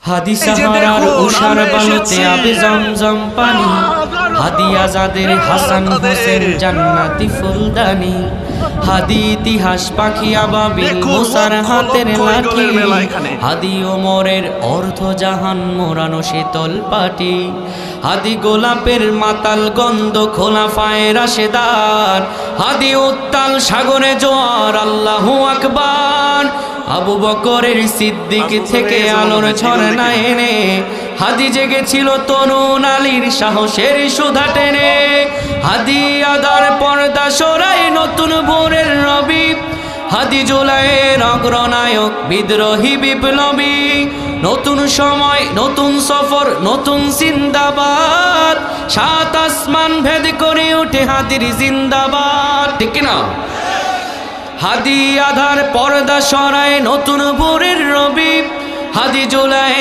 হাদি সাহারার উষার বালুতে আবে জমজম পানি, হাদি আজাদের হাসান হোসেন জান্নাতি ফুলদানি, হাদি ইতিহাস পাখি আবাবিল মুসার হাতের লাঠি, হাদি ওমরের অর্ধ জাহান মোরানো শীতল পাটি, হাদি গোলাপের মাতাল গন্ধ খোলাফায়ে রাশেদার, হাদি উত্তাল সাগরে জোয়ার আল্লাহু আকবার, আবু বকরের সিদ্দিক থেকে আলোর ঝরনা এনে হাদি জেগেছিল তরুণ আলীর সাহসের সুধা টেনে, হাদি আদার পর্দা সরাই নতুন ভোরের রবি, হাদি জুলাইয়ের অগ্রনায়ক বিদ্রোহী বিপ্লবী, নতুন সময় নতুন সফর নতুন জিন্দাবাদ, সাত আসমান ভেদ করে ওঠে হাদির জিন্দাবাদ, ঠিক না? হাদি আধার পর্দা সরায় নতুন ভোরের রবি, হাদি জুলাই